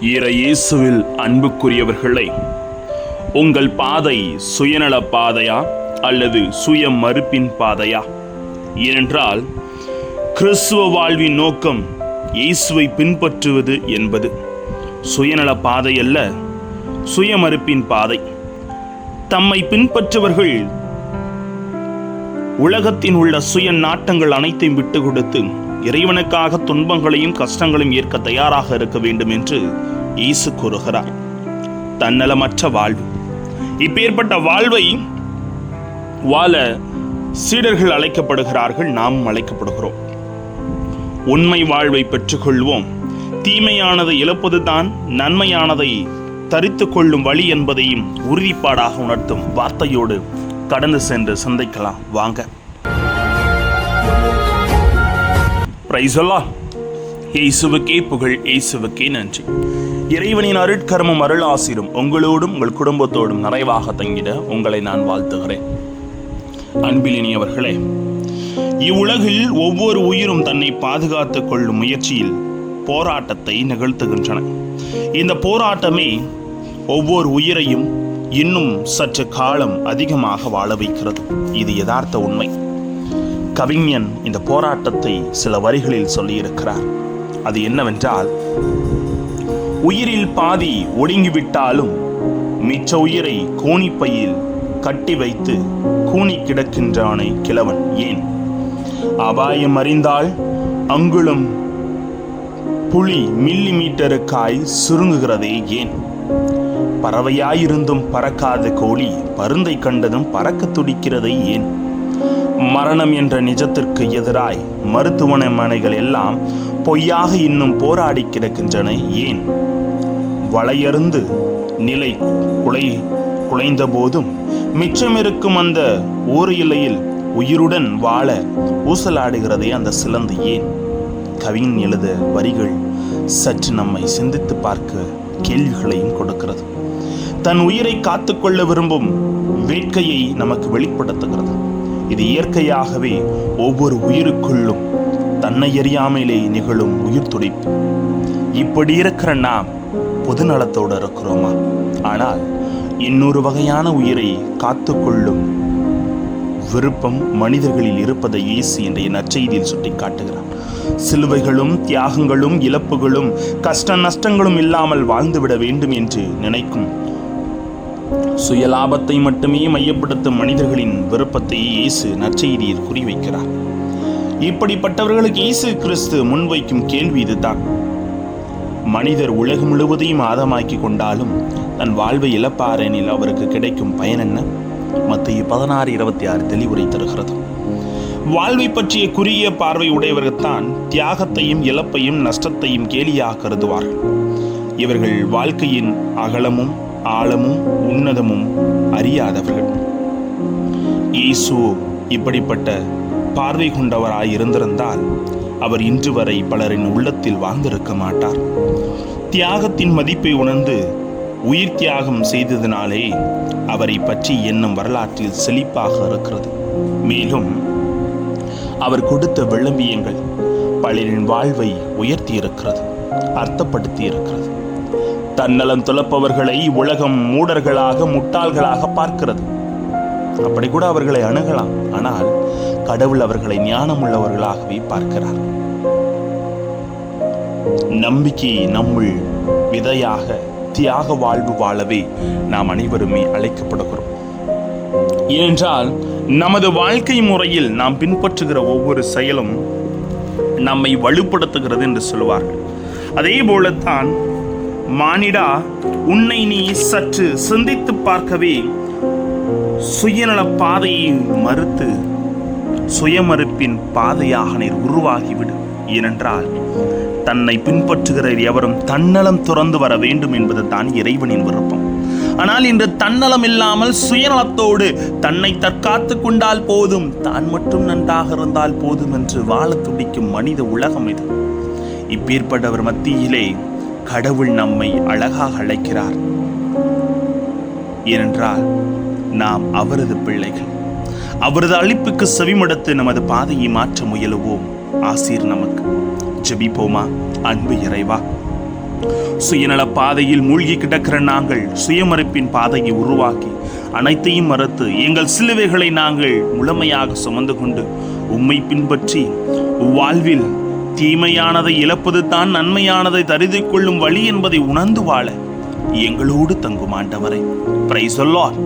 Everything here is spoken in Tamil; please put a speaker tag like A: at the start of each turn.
A: இயேசுவில் அன்புக்குரியவர்களே, உங்கள் பாதை சுயநல பாதையா அல்லது சுய மறுப்பின் பாதையா? ஏனென்றால் கிறிஸ்துவ வாழ்வின் நோக்கம் இயேசுவை பின்பற்றுவது என்பது சுயநல பாதை அல்ல, சுய மறுப்பின் பாதை. தம்மை பின்பற்றுவர்கள் உலகத்தின் உள்ள சுய நாட்டங்கள் அனைத்தையும் விட்டு கொடுத்து இறைவனுக்காக துன்பங்களையும் கஷ்டங்களையும் ஏற்க தயாராக இருக்க வேண்டும் என்று இயேசு கூறுகிறார். தன்னலமற்ற வாழ்வு. இப்பேற்பட்ட வாழ்வை வாழ சீடர்கள் அழைக்கப்படுகிறார்கள், நாமும் அழைக்கப்படுகிறோம். உண்மை வாழ்வை பெற்றுக்கொள்வோம். தீமையானதை இழப்பதுதான் நன்மையானதை தரித்து கொள்ளும் வழி என்பதையும் உறுதிப்பாடாக உணர்த்தும் வார்த்தையோடு கடந்து சென்று சிந்திக்கலாம் வாங்க. பிரைஸ் அல்லாஹ். இயேசுவுக்கே புகழ், இயேசுவுக்கே நன்றி. இறைவனின் அருட்கரமும் அருள் ஆசீரும் உங்களோடும் உங்கள் குடும்பத்தோடும் நிறைவாக தங்கிட உங்களை நான் வாழ்த்துகிறேன். அன்பிலினியவர்களே, இவ்வுலகில் ஒவ்வொரு உயிரும் தன்னை பாதுகாத்துக் கொள்ளும் முயற்சியில் போராட்டத்தை நிகழ்த்துகின்றன. இந்த போராட்டமே ஒவ்வொரு உயிரையும் இன்னும் சற்று காலம் அதிகமாக வாழ வைக்கிறது. இது யதார்த்த உண்மை. கவிஞன் இந்த போராட்டத்தை சில வரிகளில் சொல்லியிருக்கிறார். அது என்னவென்றால், உயிரில் பாதி ஒடுங்கிவிட்டாலும் மிச்ச உயிரை கோணிப்பையில் கட்டி வைத்து கூனி கிடக்கின்றானே கிழவன் ஏன்? அபாயம் அறிந்தால் அங்குலம் புலி மில்லி மீட்டருக்காய் சுருங்குகிறதே ஏன்? பறவையாயிருந்தும் பறக்காத கோழி பருந்தை கண்டதும் பறக்க துடிக்கிறதை ஏன்? மரணம் என்ற நிஜத்திற்கு எதிராய் மருத்துவமனைகள் எல்லாம் பொய்யாக இன்னும் போராடி கிடக்கின்றன ஏன்? வளையருந்து நிலை குலைந்த போதும் மிச்சமிருக்கும் அந்த ஓர் இலையில் உயிருடன் வாழ ஊசலாடுகிறதே அந்த சிலந்து ஏன்? கவிஞன் எழுத வரிகள் சற்று நம்மை சிந்தித்து பார்க்க கேள்விகளையும் கொடுக்கிறது. தன் உயிரை காத்துக்கொள்ள விரும்பும் வேட்கையை நமக்கு வெளிப்படுத்துகிறது. இது இயற்கையாகவே ஒவ்வொரு உயிருக்குள்ளும் தன்னை அறியாமலே நிகழும் உயிர் துடிப்பு. இப்படி இருக்கிற நாம் பொது நலத்தோடு இருக்கிறோமா? ஆனால் இன்னொரு வகையான உயிரை காத்துக்கொள்ளும் விருப்பம் மனிதர்களில் இருப்பதை இயேசு என்ற நற்செய்தியில் சுட்டி காட்டுகிறார். சிலுவைகளும் தியாகங்களும் இழப்புகளும் கஷ்ட நஷ்டங்களும் இல்லாமல் வாழ்ந்துவிட வேண்டும் என்று நினைக்கும் சுயலாபத்தை மட்டுமே மையப்படுத்தும் மனிதர்களின் விருப்பத்தை இயேசு நற்செய்தியில் குறிவைக்கிறார். இப்படிப்பட்டவர்களுக்கு இயேசு கிறிஸ்து முன்வைக்கும் கேள்வி இதுதான். மனிதர் உலகம் முழுவதையும் ஆதமாக்கி கொண்டாலும் தன் வாழ்வை இழப்பாரெனில் அவருக்கு கிடைக்கும் பயன் என்ன? மத்தேயு 16:26 தெளிவுரை தருகிறது. வாழ்வை பற்றிய குறுகிய பார்வை உடையவர்கள்தான் தியாகத்தையும் இழப்பையும் நஷ்டத்தையும் கேலியாக கருதுவார்கள். இவர்கள் வாழ்க்கையின் அகலமும் ஆழமும் உன்னதமும் அறியாதவர்கள். இயேசு இப்படிப்பட்ட பார்வை கொண்டவராய் இருந்திருந்தால் அவர் இன்று வரை பலரின் உள்ளத்தில் வாழ்ந்திருக்க மாட்டார். தியாகத்தின் மதிப்பை உணர்ந்து உயிர் தியாகம் செய்ததினாலே அவரை பற்றி எண்ணம் வரலாற்றில் செழிப்பாக இருக்கிறது. மேலும் அவர் கொடுத்த விளம்பியங்கள் பலரின் வாழ்வை உயர்த்தி இருக்கிறது, அர்த்தப்படுத்தி இருக்கிறது. தன்னலம் துளப்பவர்களை உலகம் மூடர்களாக முட்டாள்களாக பார்க்கிறது. அப்படி கூட அவர்களை அணுகலாம். ஆனால் கடவுள் அவர்களை ஞானமுள்ளவர்களாகவே பார்க்கிறார். நம்பிக்கையை நம்முள் விதையாக தியாக வாழ்வு வாழவே நாம் அனைவருமே அழைக்கப்படுகிறோம். ஏனென்றால் நமது வாழ்க்கை முறையில் நாம் பின்பற்றுகிற ஒவ்வொரு செயலும் நம்மை வலுப்படுத்துகிறது என்று சொல்வார்கள். அதே போலத்தான் மானிடா, உன்னை நீ சற்று சிந்தித்து பார்க்கவே சுயநல பாதையை மறுத்து சுயமறுப்பின் பாதையாக நீர் உருவாகிவிடு. ஏனென்றால் தன்னை பின்பற்றுகிற எவரும் தன்னலம் துறந்து வர வேண்டும் என்பது தான் இறைவனின் விருப்பம். ஆனால் இன்று தன்னலம் இல்லாமல் சுயநலத்தோடு தன்னை தற்காத்து கொண்டால் போதும், தான் மட்டும் நன்றாக இருந்தால் போதும் என்று வாழ துடிக்கும் மனித உலகம் இது. இப்பேற்பட்டவர் மத்தியிலே கடவுள் நம்மை அழகாக அழைக்கிறார். ஏனென்றால் நாம் அவரது பிள்ளைகள். அவரது அழைப்புக்கு செவிமடுத்து நமது பாதையை மாற்ற முயலுவோம். ஆசீர் நமக்கு. ஜெபிப்போமா? அன்பு இறைவா, சுயநல பாதையில் மூழ்கி கிடக்கிற நாங்கள் சுயமறுப்பின் பாதையை உருவாக்கி அனைத்தையும் மறுத்து எங்கள் சிலுவைகளை நாங்கள் முழுமையாக சுமந்து கொண்டு உம்மை பின்பற்றி வாழ்வில் தீமையானதை இழப்பது தான் நன்மையானதை தரிது கொள்ளும் வழி என்பதை உணர்ந்து வாழ எங்களோடு தங்கும் ஆண்டவரை. Praise the Lord.